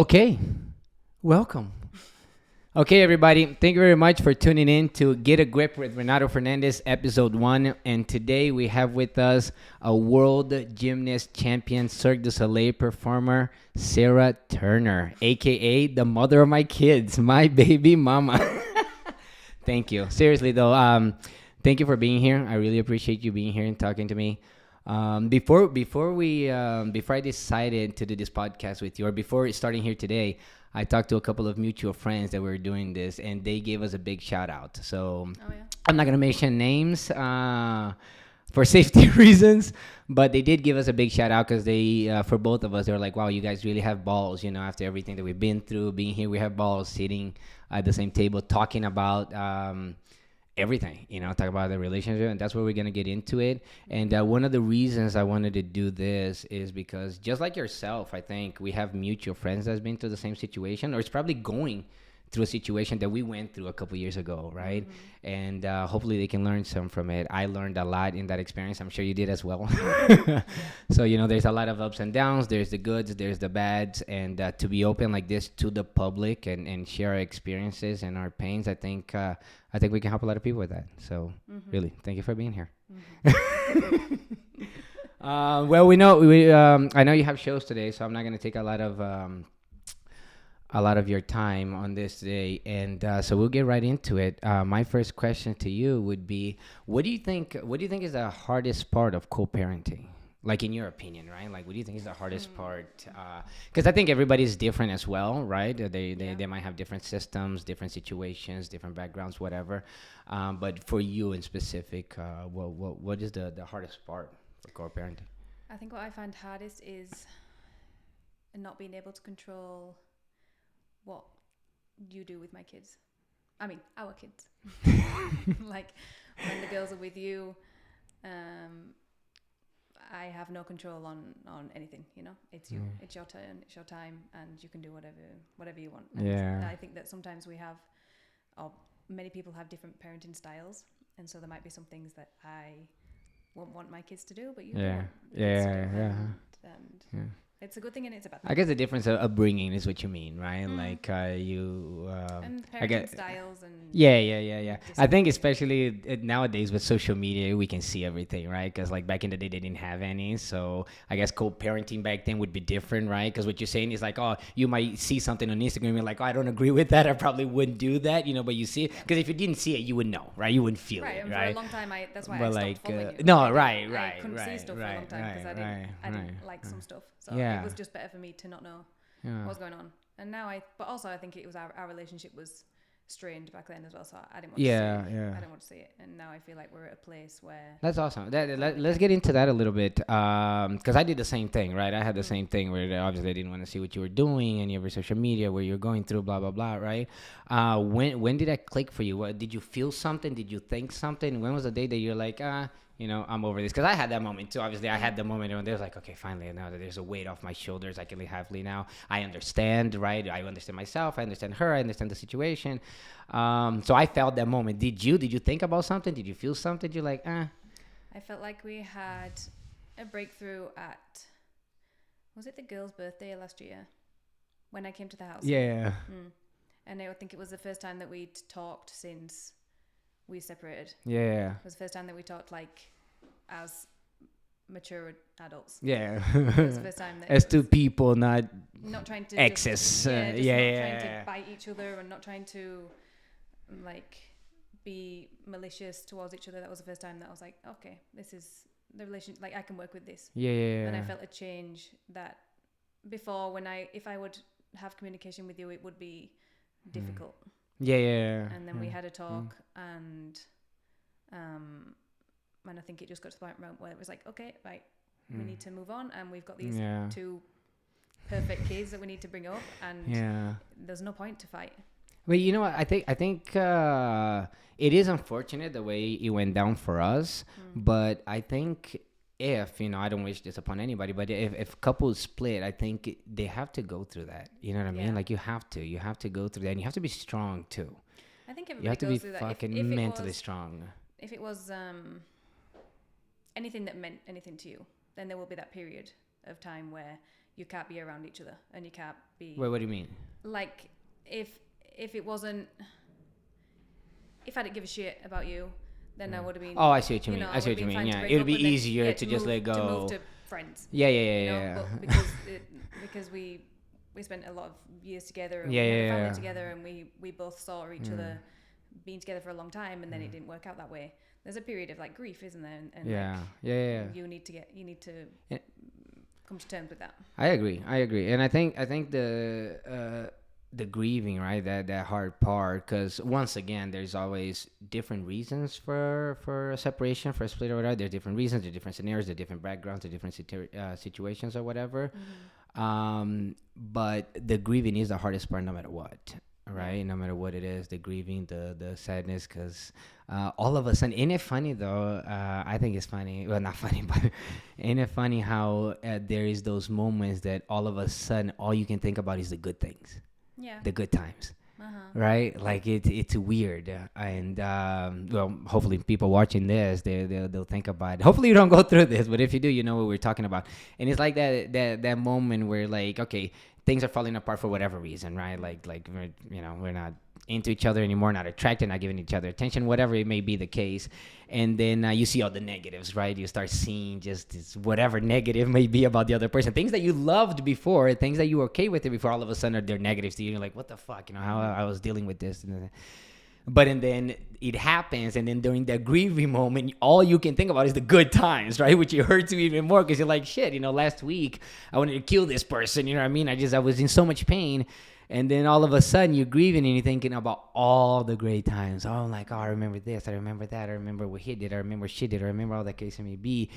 Okay, welcome. Okay, everybody, thank you very much for tuning in to Get a Grip with Renato Fernandes, episode 1. And today we have with us a world gymnast champion, Cirque du Soleil performer, Sarah Turner, aka the mother of my kids, my baby mama. Thank you. Seriously, though, thank you for being here. I really appreciate you being here and talking to me. Before I decided to do this podcast with you, or before starting here today, I talked to a couple of mutual friends that were doing this, and they gave us a big shout out. So I'm not gonna mention names for safety reasons, but they did give us a big shout out because they, for both of us, they were like, "Wow, you guys really have balls." You know, after everything that we've been through, being here, we have balls sitting at the same table talking about everything, talk about the relationship, and that's where we're gonna get into it. And one of the reasons I wanted to do this is because, just like yourself, I think we have mutual friends that's been through the same situation, or it's probably going through a situation that we went through a couple years ago, right? And hopefully they can learn some from it. I learned a lot in that experience. I'm sure you did as well. So there's a lot of ups and downs. There's the goods, there's the bads, and to be open like this to the public and share our experiences and our pains, I think we can help a lot of people with that. So really, thank you for being here. Well, I know you have shows today, so I'm not going to take a lot of your time on this today, and so we'll get right into it. My first question to you would be, what do you think is the hardest part of co-parenting, like in your opinion, right? Like, what do you think is the hardest part? Because I think everybody's different as well, right? They might have different systems, different situations, different backgrounds, whatever, but for you in specific, what is the hardest part for co-parenting? I think what I find hardest is not being able to control what you do with my kids. I mean, our kids. Like, when the girls are with you, I have no control on anything. It's you. It's your turn. It's your time, and you can do whatever you want. And I think that sometimes or many people have different parenting styles, and so there might be some things that I won't want my kids to do, but you do want the kids to do. And it's a good thing and it's a bad thing. I guess the difference of upbringing is what you mean, right? Like and parenting styles and yeah. I think especially nowadays with social media, we can see everything, right? Because like back in the day, they didn't have any. So I guess co-parenting back then would be different, right? Because what you're saying is like, oh, you might see something on Instagram and you're like, oh, I don't agree with that. I probably wouldn't do that, but you see it. Because if you didn't see it, you would know, right? You wouldn't feel it, and right? For a long time, that's why But I stopped following you. No, I couldn't see stuff for a long time because I didn't like some stuff. So it was just better for me to not know what was going on. And now but also I think it was our relationship was strained back then as well. So I didn't want to see it. I didn't want to see it. And now I feel like we're at a place where... That's awesome. Let's get into that a little bit. Because I did the same thing, right? I had the same thing where obviously I didn't want to see what you were doing, any of your social media, where you're going through, blah, blah, blah, right? When did that click for you? Did you feel something? Did you think something? When was the day that you're like, I'm over this? Because I had that moment too. Obviously, I had the moment when there's like, okay, finally, now that there's a weight off my shoulders, I can live happily now. I understand, right? I understand myself. I understand her. I understand the situation. So I felt that moment. Did you think about something? Did you feel something? You're like, I felt like we had a breakthrough at, was it the girl's birthday last year when I came to the house? Yeah. And I think it was the first time that we'd talked since we separated. Yeah. It was the first time that we talked like as mature adults. Yeah. It was the first time that as two people, not trying to exes. Not trying to bite each other and not trying to like be malicious towards each other. That was the first time that I was like, okay, this is the relation. Like I can work with this. Yeah. And I felt a change that before if I would have communication with you, it would be difficult. Yeah. And then we had a talk and I think it just got to the point where it was like, okay, right, we need to move on, and we've got these two perfect kids that we need to bring up, and there's no point to fight. Well, you know what? I think it is unfortunate the way it went down for us, but I think if, I don't wish this upon anybody, but if couples split, I think they have to go through that. You know what I mean? Like you have to go through that, and you have to be strong too. I think everybody goes through that. You have to be fucking mentally strong. If it was anything that meant anything to you, then there will be that period of time where you can't be around each other, and you can't be. Wait, what do you mean? Like if it wasn't, if I didn't give a shit about you, then I would have been. Oh, I see what you mean. I see what you mean. Yeah, it would be easier to just let go. To move to friends. Yeah. But because we spent a lot of years together, and we had a family together, and we both saw each other being together for a long time, and then it didn't work out that way. There's a period of like grief, isn't there? And you need to come to terms with that. I agree, and I think the grieving, right? That hard part, because once again, there's always different reasons for a separation, for a split or whatever. There's different reasons, there's different scenarios, there's different backgrounds, there's different situations or whatever. But the grieving is the hardest part, no matter what. Right, no matter what it is, the grieving, the sadness, because all of a sudden, ain't it funny though? I think it's funny. Well, not funny, but ain't it funny how there is those moments that all of a sudden, all you can think about is the good things, the good times, right? Like it's weird, and well, hopefully, people watching this, they'll think about it. Hopefully, you don't go through this, but if you do, you know what we're talking about. And it's like that moment where, like, okay, things are falling apart for whatever reason, right? Like we're not into each other anymore, not attracted, not giving each other attention, whatever it may be the case. And then you see all the negatives, right? You start seeing just this, whatever negative may be about the other person, things that you loved before, things that you were okay with it before, all of a sudden they're negatives to you. You're like, what the fuck? How I was dealing with this. But and then it happens, and then during that grieving moment, all you can think about is the good times, right? Which it hurts you even more, because you're like, shit, last week I wanted to kill this person, you know what I mean? I was in so much pain, and then all of a sudden you're grieving and you're thinking about all the great times. Oh, I'm like, I remember this, I remember that, I remember what he did, I remember she did, I remember all that case may be.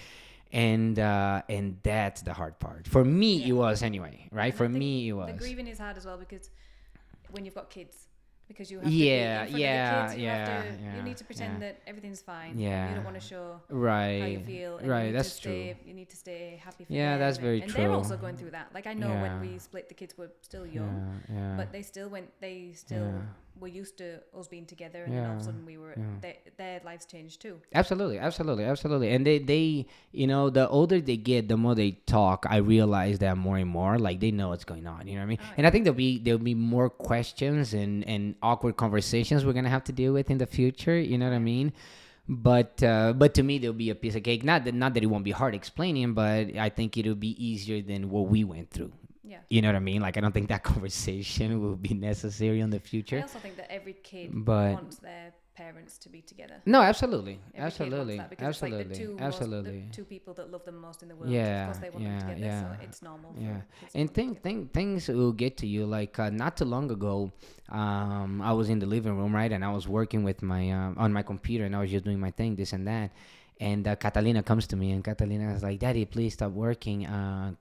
And that's the hard part. For me, it was anyway, right? For me, it was. The grieving is hard as well, because when you've got kids, because you have to be in front of the kids, you need to pretend that everything's fine. You don't want to show how you feel. And that's true. You need to stay happy for them. That's very true. And they're also going through that. Like, I know when we split, the kids were still young, but they still were used to us being together, and then all of a sudden their lives changed too. Absolutely. And they the older they get, the more they talk, I realize that more and more, like, they know what's going on, you know what I mean? And I think there'll be more questions and awkward conversations we're gonna have to deal with in the future, you know what I mean? But to me, there'll be a piece of cake. Not that it won't be hard explaining, but I think it'll be easier than what we went through. Yeah. You know what I mean? Like, I don't think that conversation will be necessary in the future. I also think that every kid wants their parents to be together. No, absolutely. Absolutely. It's like the two people that love them most in the world. Of course they want them together, so it's normal. And things will get to you. Like, not too long ago, I was in the living room, right? And I was working with my on my computer, and I was just doing my thing, this and that. And Catalina comes to me, and Catalina is like, Daddy, please stop working.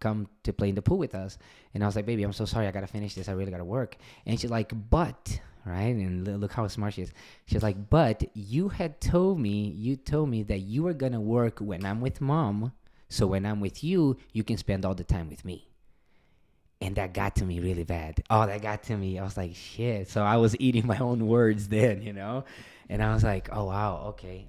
Come to play in the pool with us. And I was like, baby, I'm so sorry. I got to finish this. I really got to work. And she's like, but, right? And look how smart she is. She's like, but you told me that you were going to work when I'm with Mom. So when I'm with you, you can spend all the time with me. And that got to me really bad. Oh, that got to me. I was like, shit. So I was eating my own words then, And I was like, oh, wow, okay.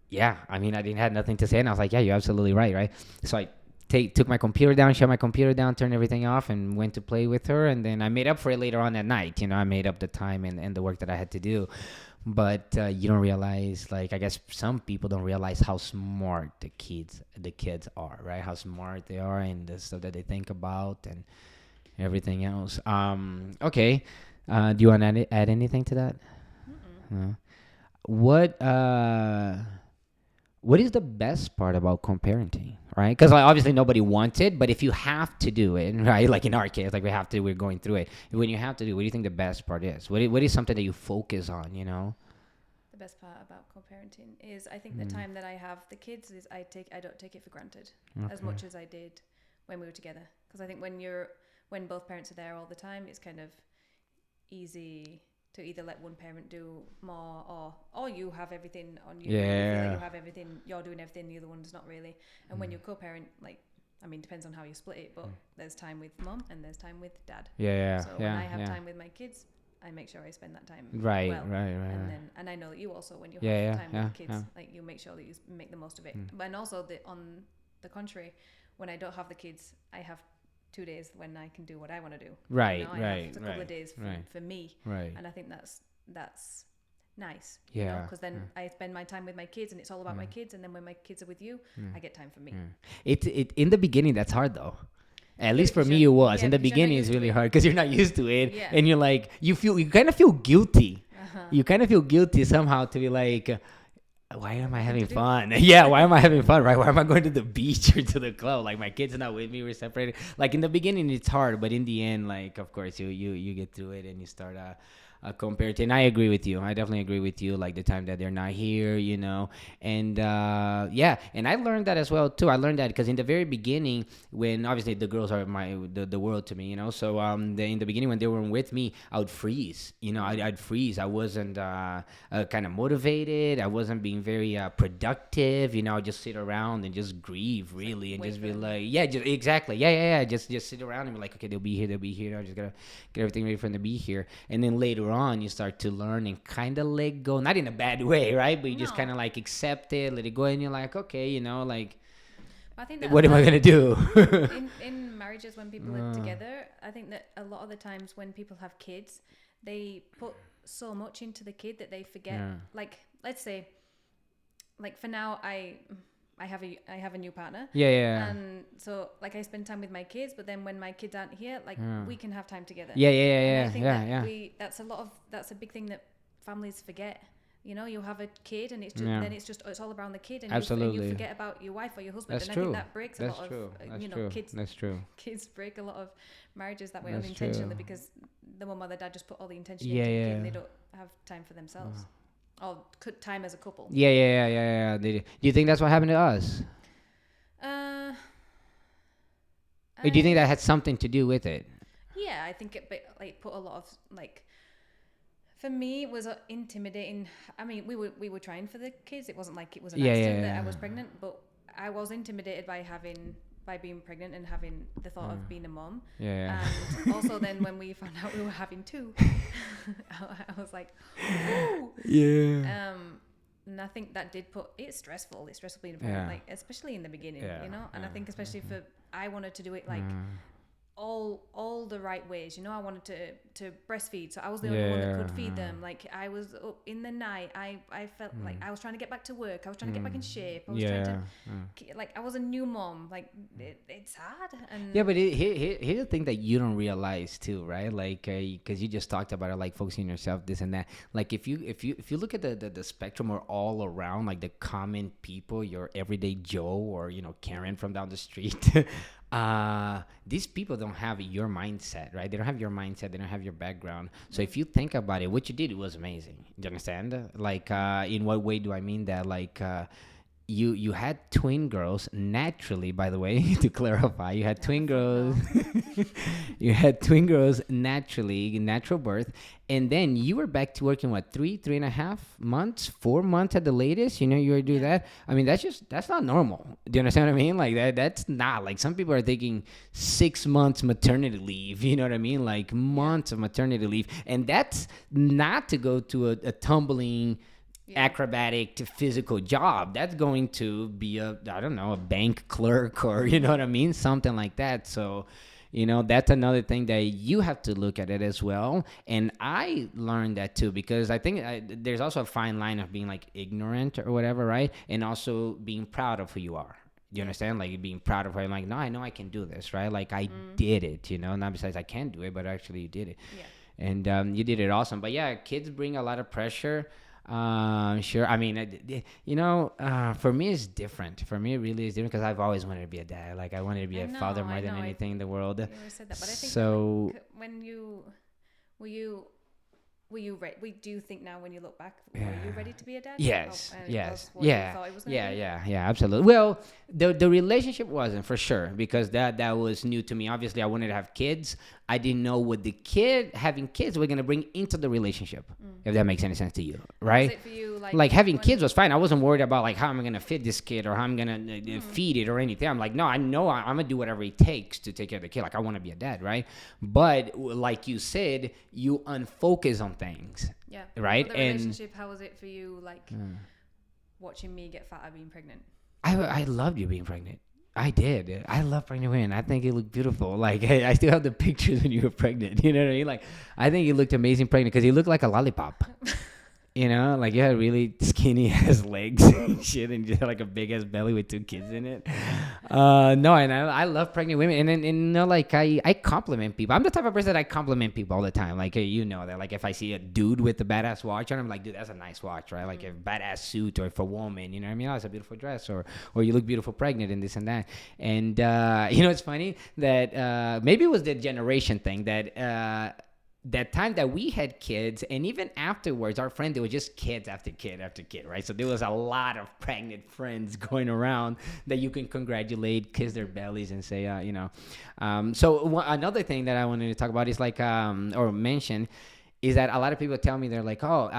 Yeah, I mean, I didn't have nothing to say, and I was like, yeah, you're absolutely right? So I took my computer down, shut my computer down, turned everything off, and went to play with her, and then I made up for it later on that night. I made up the time and the work that I had to do. But you don't realize, like, I guess some people don't realize how smart the kids are, right? How smart they are, and the stuff that they think about, and everything else. Okay, do you want to add anything to that? No. What is the best part about co-parenting, right? Because obviously nobody wants it, but if you have to do it, right? Like in our case, like we're going through it. When you have to do it, what do you think the best part is? What is something that you focus on, The best part about co-parenting is, I think the time that I have the kids is I don't take it for granted as much as I did when we were together. Because I think when both parents are there all the time, it's kind of easy to either let one parent do more, or you have everything on you. You feel like you have everything, you're doing everything, the other one's not really. And when you co-parent, like, I mean, depends on how you split it, but there's time with Mom and there's time with Dad. So when I have time with my kids, I make sure I spend that time right. And I know that you also, when you have time with kids, like, you make sure that you make the most of it. And also, on the contrary, when I don't have the kids, I have 2 days when I can do what I want to do. Right, you know, right, have a couple of days for me. Right. And I think that's nice. Yeah. Because then I spend my time with my kids, and it's all about my kids. And then when my kids are with you, I get time for me. It in the beginning, that's hard though. At least for me, it was. In the beginning, it's really hard because you're not used to it, and you're like, you kind of feel guilty. You kind of feel guilty somehow to be like, why am I having fun? Yeah, why am I having fun, right? Why am I going to the beach or to the club? Like, my kid's not with me, we're separated. Like, in the beginning, it's hard, but in the end, like, of course, you get through it and you start compared to, and I agree with you. I definitely agree with you. Like the time that they're not here, you know, and yeah, and I learned that as well too. I learned that because in the very beginning, when obviously the girls are the world to me, you know. So in the beginning when they were with me, I would freeze. You know, I'd freeze. I wasn't kind of motivated. I wasn't being very productive. You know, I'd just sit around and just grieve really, and just be like, yeah, just exactly, yeah. Just sit around and be like, okay, they'll be here. I just gotta get everything ready for them to be here, and then later on you start to learn and kind of let go, not in a bad way, right? But you just kind of like accept it, let it go, and you're like, okay, you know, like, I think what am I gonna do? in marriages, when people live together, I think that a lot of the times when people have kids, they put so much into the kid that they forget. Like, let's say, like for now, I have a new partner. Yeah. And so like I spend time with my kids, but then when my kids aren't here, like we can have time together. Yeah. And I think that's a big thing that families forget. You know, you have a kid, and it's just then it's all around the kid, and you forget about your wife or your husband. That's and true. I think that breaks a lot of kids. That's true. Kids break a lot of marriages that way unintentionally because the mom or the dad just put all the intention into the kid, and they don't have time for themselves. Or time as a couple. Yeah. Do you think that's what happened to us? Or do you think that had something to do with it? Yeah, I think it put a lot of like. For me, it was intimidating. I mean, we were trying for the kids. It wasn't like it was an accident that I was pregnant, but I was intimidated by being pregnant and having the thought of being a mom. Yeah. And also then when we found out we were having two, I was like, oh. Yeah. And I think that did it's stressful. It's stressful being a parent, like especially in the beginning, you know. And I think especially I wanted to do it like all the right ways, you know. I wanted to breastfeed, so I was the only one that could feed them. Like I was up in the night. I felt like I was trying to get back to work. I was trying to get back in shape. I was trying to like I was a new mom. Like it's hard. And yeah, but here's the thing that you don't realize too, right? Like because you just talked about it, like focusing on yourself, this and that. Like if you look at the spectrum or all around, like the common people, your everyday Joe or you know Karen from down the street. These people don't have your mindset, right? They don't have your mindset. They don't have your background. So if you think about it, what you did was amazing. Do you understand? Like, in what way do I mean that? Like, you had twin girls naturally, by the way, to clarify, you had twin girls. You had twin girls naturally, natural birth. And then you were back to working, what, 3.5 months, 4 months at the latest? You know, you were doing that. I mean, that's not normal. Do you understand what I mean? Like that's not like some people are taking 6 months maternity leave. You know what I mean? Like months of maternity leave. And that's not to go to a tumbling acrobatic to physical job. That's going to be a bank clerk or you know what I mean, something like that. So you know, that's another thing that you have to look at it as well. And I learned that too, because I think there's also a fine line of being like ignorant or whatever, right? And also being proud of who you are. Do you understand? Like being proud of her, like, no, I know I can do this, right? Like I did it, you know, not besides I can do it, but actually you did it. Yeah. And you did it awesome. But yeah, kids bring a lot of pressure. Sure. I mean, you know, for me it's different. For me, it really is different because I've always wanted to be a dad. Like I wanted to be a father more than anything in the world. You always said that, but I think so. Like, when were you ready? Do you think now when you look back, were you ready to be a dad? Yes. Yeah, absolutely. Well, the relationship wasn't for sure because that was new to me. Obviously, I wanted to have kids. I didn't know what having kids were going to bring into the relationship, if that makes any sense to you, right? Was it for you, like having kids was fine. I wasn't worried about like how am I going to feed this kid or how I'm going to feed it or anything. I'm like, no, I know I'm going to do whatever it takes to take care of the kid. Like I want to be a dad, right? But like you said, you unfocus on things. Yeah. Right? The relationship, how was it for you, like watching me get fatter being pregnant? I loved you being pregnant. I did. I love pregnant women. I think it looked beautiful. Like I still have the pictures when you were pregnant. You know what I mean? Like I think you looked amazing pregnant because you looked like a lollipop. You know, like you had really skinny ass legs and shit, and you had like a big ass belly with 2 kids in it. No, and I love pregnant women, and you know, like I compliment people. I'm the type of person that I compliment people all the time. Like you know that, like if I see a dude with a badass watch on, I'm like, dude, that's a nice watch, right? Like a badass suit, or for a woman, you know what I mean? Oh, it's a beautiful dress, or you look beautiful pregnant, and this and that. And you know, it's funny that maybe it was the generation thing that time that we had kids, and even afterwards, our friend, there were just kids after kid after kid, right? So there was a lot of pregnant friends going around that you can congratulate, kiss their bellies, and say, you know. Another thing that I wanted to talk about is like, or mention, is that a lot of people tell me, they're like, oh,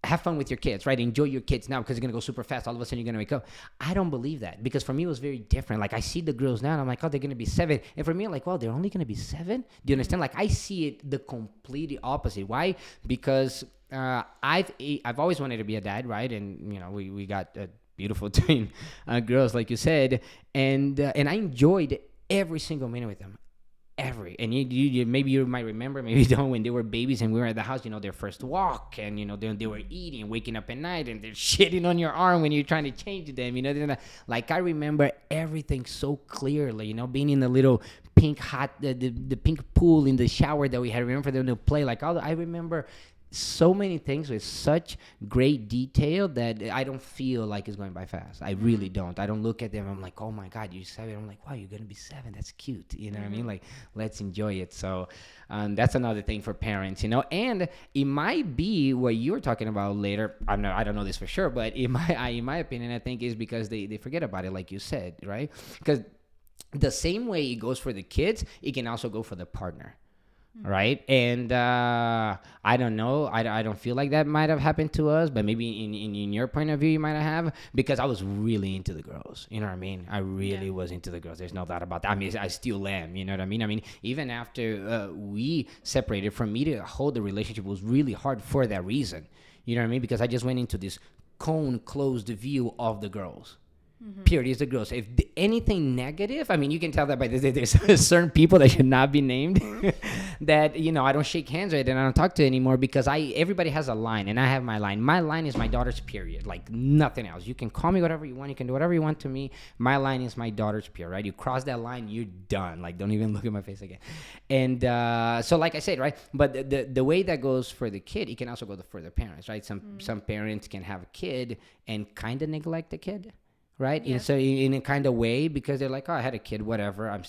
have fun with your kids, right? Enjoy your kids now because it's gonna go super fast. All of a sudden, you're gonna wake up. I don't believe that, because for me it was very different. Like I see the girls now, and I'm like, oh, they're gonna be 7, and for me, I'm like, well, they're only gonna be 7. Do you understand? Like I see it the completely opposite. Why? Because I've always wanted to be a dad, right? And you know, we got beautiful twin girls, like you said, and I enjoyed every single minute with them. And you maybe you might remember, maybe you don't, when they were babies and we were at the house, you know, their first walk, and you know, they were eating, waking up at night, and they're shitting on your arm when you're trying to change them, you know. Like I remember everything so clearly, you know, being in the little pink hot the pink pool in the shower that we had. Remember them to play, like all I remember so many things with such great detail that I don't feel like it's going by fast. I really don't. I don't look at them, I'm like, oh my God, you're 7. I'm like, wow, you're gonna be 7. That's cute. You know what I mean? Like, let's enjoy it. So that's another thing for parents, you know. And it might be what you were talking about later. I don't know this for sure, but in my opinion, I think is because they forget about it, like you said, right? Because the same way it goes for the kids, it can also go for the partner. Right. And I don't know, I don't feel like that might have happened to us, but maybe in your point of view you might have, because I was really into the girls, you know what I mean? I really was into the girls. There's no doubt about that. I mean, I still am, you know what I mean? I mean, even after we separated, for me to hold the relationship was really hard for that reason, you know what I mean? Because I just went into this cone closed view of the girls. Period. Is the girls. If anything negative, I mean, you can tell that by there's certain people that should not be named that, you know, I don't shake hands with and I don't talk to anymore, because everybody has a line, and I have my line. My line is my daughter's, period. Like nothing else. You can call me whatever you want. You can do whatever you want to me. My line is my daughter's, period. Right? You cross that line, you're done. Like, don't even look at my face again. And so, like I said, right. But the way that goes for the kid, it can also go for the parents, right? Some parents can have a kid and kind of neglect the kid. Right? Yeah. And so in a kind of way, because they're like, oh, I had a kid, whatever. I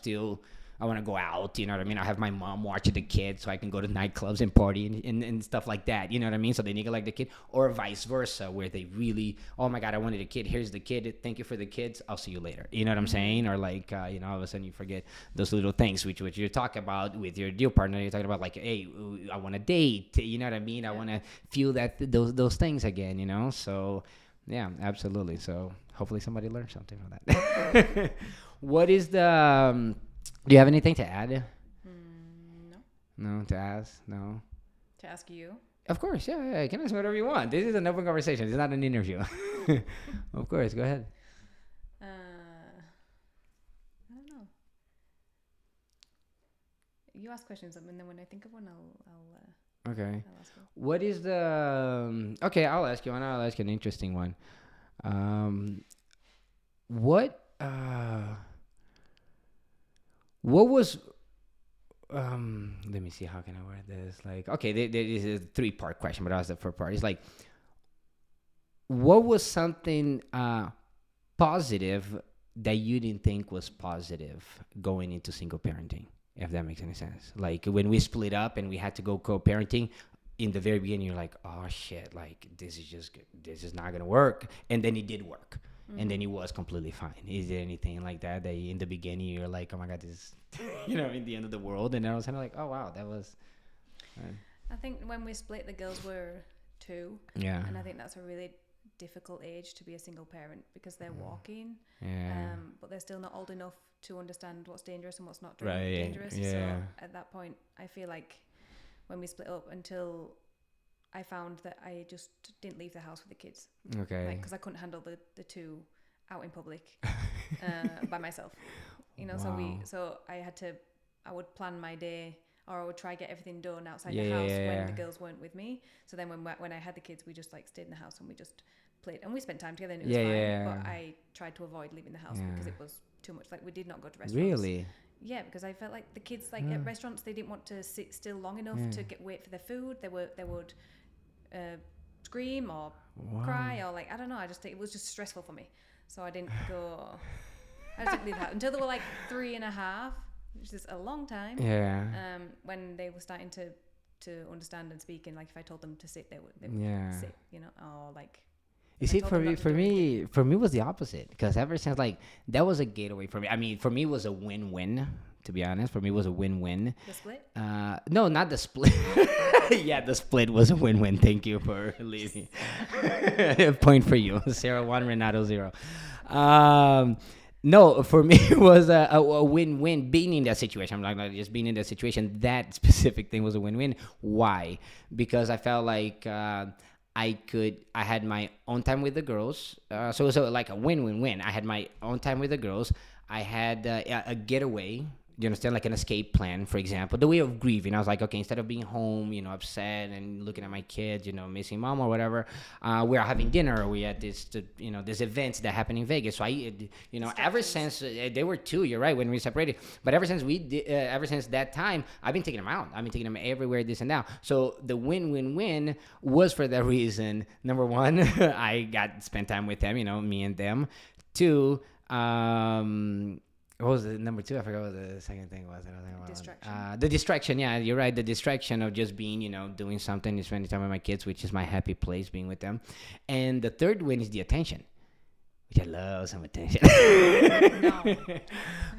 want to go out, you know what I mean? I have my mom watching the kid so I can go to nightclubs and party and stuff like that, you know what I mean? So they neglect the kid, or vice versa, where they really, oh my God, I wanted a kid. Here's the kid. Thank you for the kids. I'll see you later. You know what I'm saying? Or like, you know, all of a sudden you forget those little things, which you talk about with your deal partner. You're talking about like, hey, I want to date, you know what I mean? I want to feel those things again, you know? So yeah, absolutely. So hopefully somebody learned something from that. What is the... do you have anything to add? No. No, to ask? No. To ask you? Of course, yeah. You can ask me whatever you want. This is an open conversation. It's not an interview. Of course, go ahead. I don't know. You ask questions, and then when I think of one, I'll okay. I'll ask you. What is the... okay, I'll ask you one. I'll ask you an interesting one. What was... let me see, how can I word this? Like, okay, there is a 3-part question, but I was the first part. It's like, what was something positive that you didn't think was positive going into single parenting, if that makes any sense? Like when we split up and we had to go co-parenting, in the very beginning you're like, oh shit, like this is not gonna work, and then it did work. And then it was completely fine. Is there anything like that in the beginning you're like, oh my God, this is, you know, in the end of the world? And then I was kind of like, oh wow, that was... I think when we split, the girls were 2. Yeah. And I think that's a really difficult age to be a single parent, because they're walking. Yeah. But they're still not old enough to understand what's dangerous and what's not Right. dangerous. Yeah. So at that point, I feel like when we split up, until I found that I just didn't leave the house with the kids. Okay. Like, because I couldn't handle the 2 out in public by myself. You know, so I would plan my day, or I would try get everything done outside the house when the girls weren't with me. So then when I had the kids, we just like stayed in the house and we just played, and we spent time together, and it was fine. But I tried to avoid leaving the house because it was too much. Like, we did not go to restaurants. Really? Yeah, because I felt like the kids, like at restaurants, they didn't want to sit still long enough to wait for their food. They would scream or cry, or like, I don't know. It was just stressful for me, so I didn't go. I just didn't leave the house until they were like 3.5, which is a long time. Yeah. When they were starting to understand and speak, and like if I told them to sit, they would sit. You know, or like. You see, for me, it was the opposite, because ever since, like, that was a gateway for me. I mean, for me, it was a win-win, to be honest. For me, it was a win-win. The split? No, not the split. Yeah, the split was a win-win. Thank you for leaving. Point for you. Sarah 1, Renato 0. No, for me, it was a win-win being in that situation. I'm like, just being in that situation, that specific thing was a win-win. Why? Because I felt like... I had my own time with the girls. So like a win-win-win. I had my own time with the girls. I had a getaway. You understand? Like an escape plan, for example. The way of grieving. I was like, okay, instead of being home, upset and looking at my kids, missing mom or whatever, we're having dinner. We had this events that happened in Vegas. So ever since they were 2, you're right, when we separated. But ever since ever since that time, I've been taking them out. I've been taking them everywhere, this and that. So the win-win-win was for that reason. Number 1, I got spent time with them. Me and them. 2. What was the number 2? I forgot what the second thing was. Distraction. The distraction. Yeah, you're right. The distraction of just being, doing something, and spending time with my kids, which is my happy place, being with them. And the third win is the attention, which I love some attention. No.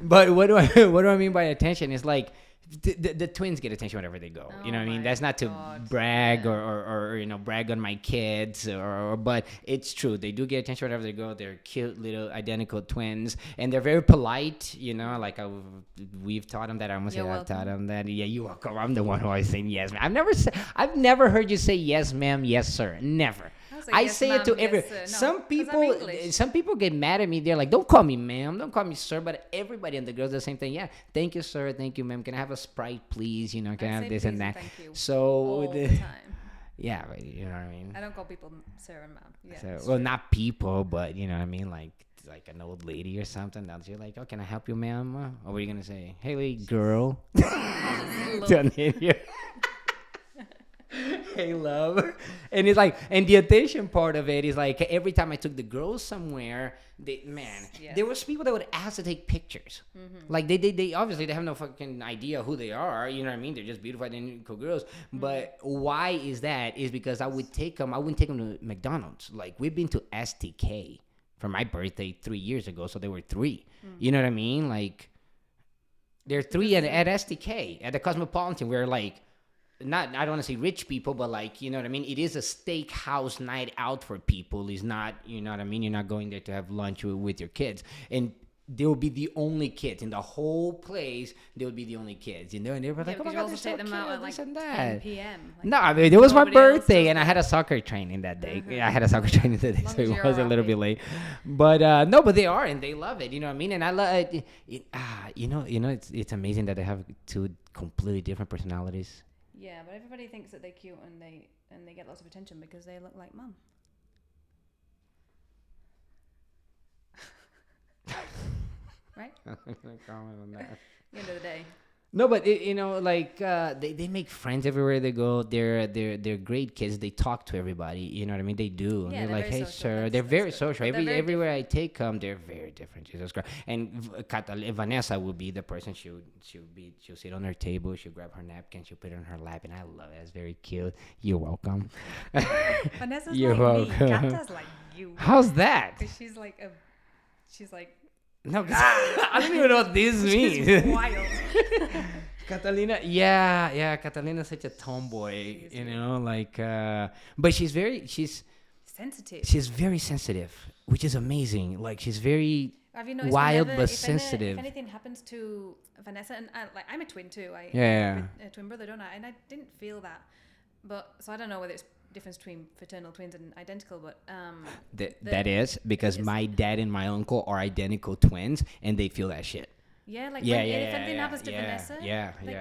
But what do I mean by attention? It's like the twins get attention whenever they go. You know what I mean? That's not to brag or brag on my kids but it's true. They do get attention whenever they go. They're cute little identical twins, and they're very polite. Like we've taught them that. I almost said I've taught them that. Yeah, you're welcome. I'm the one who always saying yes, ma'am. I've never heard you say yes, ma'am, yes, sir. Never. I say it to every. Some people get mad at me. They're like, "Don't call me ma'am, don't call me sir." But everybody and the girls the same thing. Yeah, thank you, sir. Thank you, ma'am. Can I have a Sprite, please? Can I have this and that? Thank you. So all the time. Yeah, but you know what I mean. I don't call people sir and ma'am. Yeah. So, well, not people, but you know what I mean, like an old lady or something. Now you're like, "Oh, can I help you, ma'am?" Or what are you gonna say? "Hey, girl." Don't hit you. Hey, love. And it's like, and the attention part of it is like, every time I took the girls somewhere, there was people that would ask to take pictures. Mm-hmm. Like they obviously they have no fucking idea who they are. You know what I mean? They're just beautiful and cool girls. Mm-hmm. But why is that? Is because I wouldn't take them to McDonald's. Like, we've been to STK for my birthday 3 years ago. So they were 3. Mm-hmm. You know what I mean? Like, they're 3 at STK at the Cosmopolitan. We're like, I don't want to say rich people, but like, you know what I mean? It is a steakhouse night out for people. It's not, you know what I mean? You're not going there to have lunch with your kids. And they will be the only kids in the whole place. They would be the only kids, and they were like, "Oh my God, take them out at like 10 p.m. Like, no, I mean, it was my birthday, and I had a soccer training that day. Uh-huh. Yeah, I had a soccer training that day, so it was a little bit late. But no, but they are, and they love it. You know what I mean? And I love it. It's amazing that they have 2 completely different personalities. Yeah, but everybody thinks that they're cute and they get lots of attention because they look like mum. Right? I'm not gonna comment on that. At the end of the day. No, but they make friends everywhere they go. They're great kids. They talk to everybody. You know what I mean? They do. Yeah, and they're like, "Hey, sir." They're very social. Everywhere I take them, they're very different. Jesus Christ. And Vanessa will be the person. She'll sit on her table. She'll grab her napkin. She'll put it on her lap, and I love it. It's very cute. You're welcome. Vanessa's You're like welcome. Me. Kata's like you. How's that? She's like. No, I don't even know what this means. She's wild. Catalina, yeah. Catalina's such a tomboy, but she's sensitive. She's very sensitive, which is amazing. Like, she's very wild but sensitive. If anything happens to Vanessa, and I'm a twin too. I have a twin brother, don't I? And I didn't feel that, but so I don't know whether it's difference between fraternal twins and identical, but that is because my dad and my uncle are identical twins, and they feel that shit. Yeah, like if anything happens to Vanessa,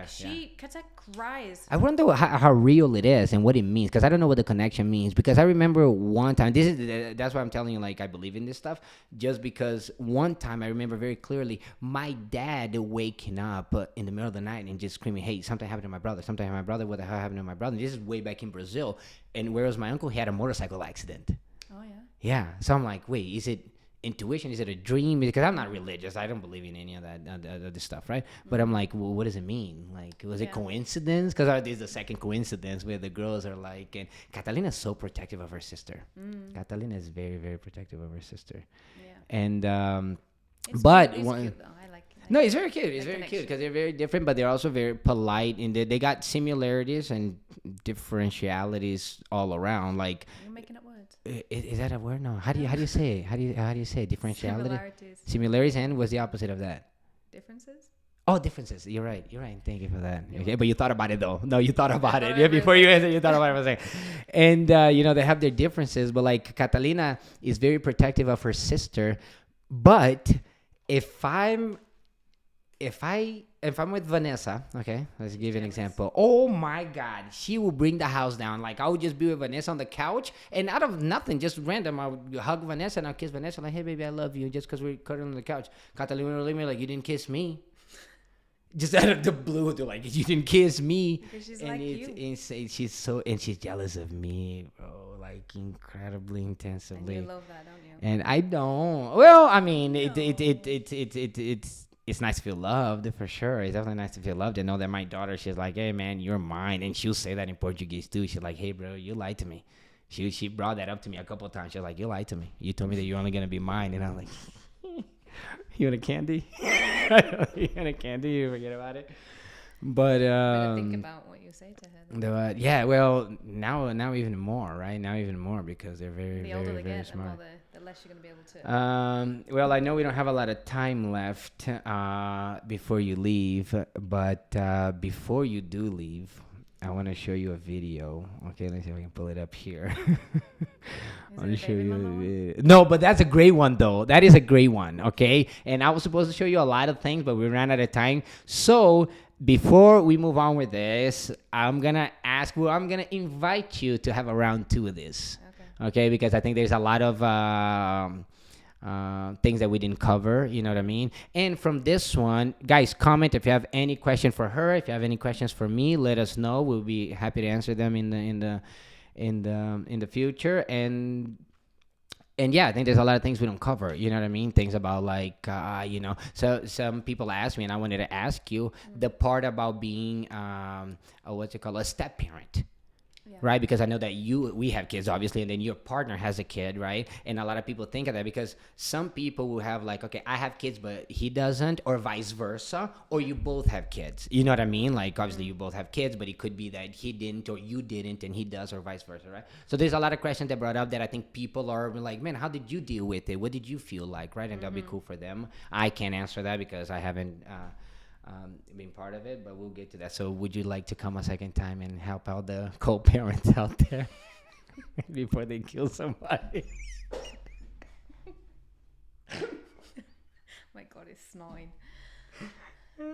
she cries. I wonder how real it is and what it means, because I don't know what the connection means. Because I remember one time, that's why I'm telling you, like, I believe in this stuff, just because one time I remember very clearly my dad waking up in the middle of the night and just screaming, "Hey, something happened to my brother! Something happened to my brother! What the hell happened to my brother?" And this is way back in Brazil, and whereas my uncle, he had a motorcycle accident. Oh yeah. Yeah, so I'm like, wait, is it intuition? Is it a dream? Because I'm not religious. I don't believe in any of that other stuff, right? But I'm like, well, what does it mean? Like, was it coincidence? Because this is the second coincidence where the girls are like, and Catalina's so protective of her sister. Catalina is very, very protective of her sister. Yeah. And but it's cute, though. I like no, it's very cute. It's very cute because they're very different, but they're also very polite. And they got similarities and differentialities all around. Like, you're making up words. Is that a word? No. How do you say it? How do you say it? Differentiality? Similarities. And what's the opposite of that? Differences. Oh, differences. You're right. Thank you for that. Okay, but you thought about it though. No, you thought about it. Yeah, before you answered, you thought about it for a second. And they have their differences, but like Catalina is very protective of her sister. But if I'm with Vanessa, okay, let's give you an example. Oh my God, she will bring the house down. Like, I would just be with Vanessa on the couch, and out of nothing, just random, I would hug Vanessa and I'll kiss Vanessa like, "Hey baby, I love you," just because we're cuddling on the couch. Catalina will leave me like, "You didn't kiss me." Just out of the blue, they're like, "You didn't kiss me." Because she's and like she's jealous of me, bro, like incredibly intensively. And you love that, don't you? And I don't. Well, I mean, it's nice to feel loved, for sure. It's definitely nice to feel loved and know that my daughter, she's like, "Hey man, you're mine." And she'll say that in Portuguese too. She's like, "Hey bro, you lied to me." She brought that up to me a couple of times. She's like, "You lied to me. You told me that you're only gonna be mine." And I'm like, "You want a candy?" You want a candy? You forget about it. But think about what you say to her. Yeah, well, now even more, right? Now even more because they're very, the very, older they very get, smart. The less you're gonna be able to. Well, I know we don't have a lot of time left before you leave, but before you do leave, I want to show you a video. Okay, let's see if I can pull it up here. I want to show you a video. No, but that's a great one, though. That is a great one, okay? And I was supposed to show you a lot of things, but we ran out of time. So before we move on with this, I'm going to invite you to have a round 2 of this, okay? Because I think there's a lot of things that we didn't cover, you know what I mean? And from this one, guys, comment if you have any question for her. If you have any questions for me, let us know. We'll be happy to answer them in the future. And yeah, I think there's a lot of things we don't cover, you know what I mean? Things about like, so some people ask me, and I wanted to ask you the part about being, a step parent. Yeah. Right, because I know that we have kids, obviously, and then your partner has a kid, right? And a lot of people think of that because some people will have like, okay, I have kids, but he doesn't, or vice versa, or you both have kids. You know what I mean? Like, obviously, you both have kids, but it could be that he didn't or you didn't, and he does, or vice versa, right? So there's a lot of questions that brought up that I think people are like, man, how did you deal with it? What did you feel like, right? And that'll be cool for them. I can't answer that because I haven't being part of it, but we'll get to that. So would you like to come a second time and help out the co-parents out there before they kill somebody? My God, it's snoring.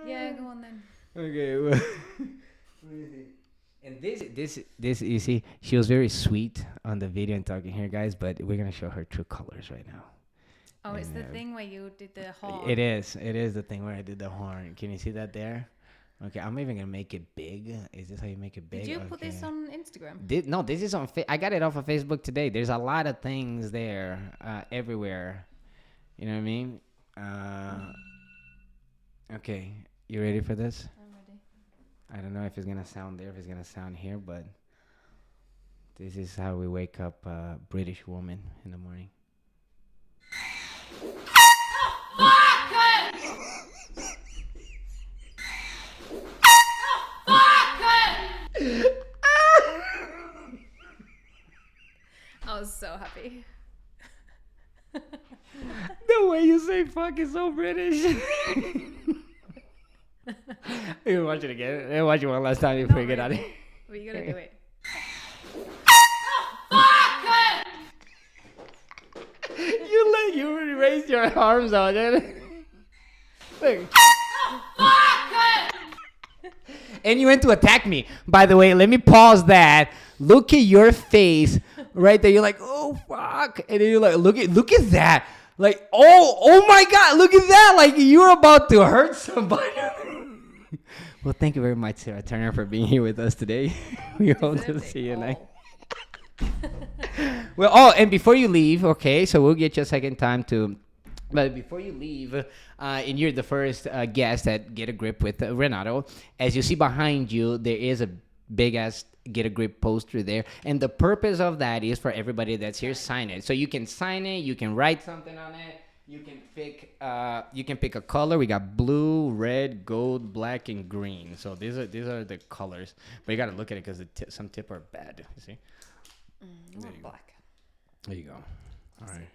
Yeah, go on then. Okay, well, and this you see, she was very sweet on the video and talking here, guys, but we're gonna show her true colors right now. Oh, it's the thing where you did the horn. It is the thing where I did the horn. Can you see that there? Okay, I'm even gonna make it big. Is this how you make it big? Did you put this on Instagram? No, this is on. I got it off of Facebook today. There's a lot of things there, everywhere. You know what I mean? Okay, you ready for this? I'm ready. I don't know if it's gonna sound there, if it's gonna sound here, but this is how we wake up a British woman in the morning. I was so happy. The way you say fuck is so British. You watch it again. Watch it one last time before you get out of here. Well, you gotta do it. You raised your arms out there. Look. And you went to attack me. By the way, let me pause that. Look at your face right there. You're like, oh fuck. And then you're like, look at that. Like, oh my God, look at that. Like you're about to hurt somebody. Well, thank you very much, Sarah Turner, for being here with us today. We hope to see you next. Well, and before you leave, okay, so we'll get you a second time to. But before you leave, and you're the first guest that Get a Grip with Renato, as you see behind you, there is a big-ass Get a Grip poster there. And the purpose of that is for everybody that's here, sign it. So you can sign it, you can write something on it, you can pick a color. We got blue, red, gold, black, and green. So these are the colors. But you got to look at it because some tip are bad, you see? Black. There you go. All right.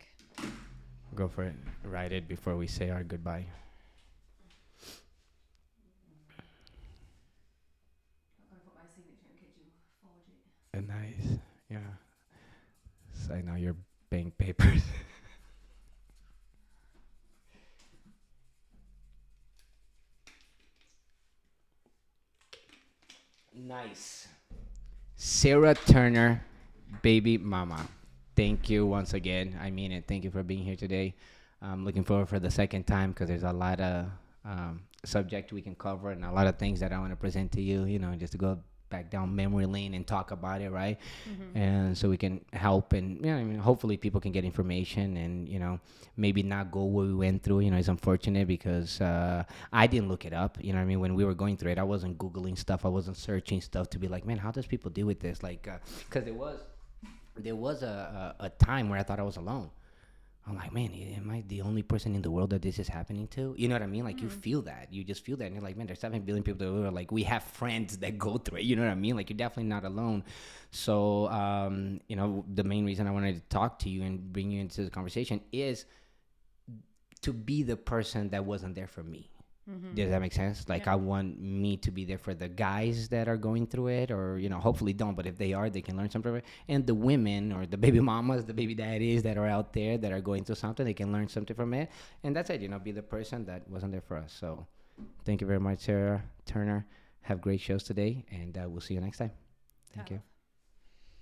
Go for it. Write it before we say our goodbye. I'm going to put my signature in case you forge it. Nice. Yeah. Sign out your bank papers. Nice. Sarah Turner, baby mama. Thank you once again. I mean it. Thank you for being here today. I'm looking forward for the second time because there's a lot of subject we can cover and a lot of things that I want to present to you, just to go back down memory lane and talk about it, right? Mm-hmm. And so we can help and, hopefully people can get information and, maybe not go what we went through. It's unfortunate because I didn't look it up. When we were going through it, I wasn't Googling stuff. I wasn't searching stuff to be like, man, how does people deal with this? Like, because there was a time where I thought I was alone. I'm like, man, am I the only person in the world that this is happening to? You know what I mean? Like, you feel that. You just feel that. And you're like, man, there's 7 billion people that are like, we have friends that go through it. You know what I mean? Like, you're definitely not alone. So, the main reason I wanted to talk to you and bring you into the conversation is to be the person that wasn't there for me. Mm-hmm. Does that make sense? Like, yeah. I want me to be there for the guys that are going through it, or, hopefully don't, but if they are, they can learn something from it. And the women or the baby mamas, the baby daddies that are out there that are going through something, they can learn something from it. And that's it, be the person that wasn't there for us. So thank you very much, Sarah Turner. Have great shows today, and we'll see you next time. Thank you.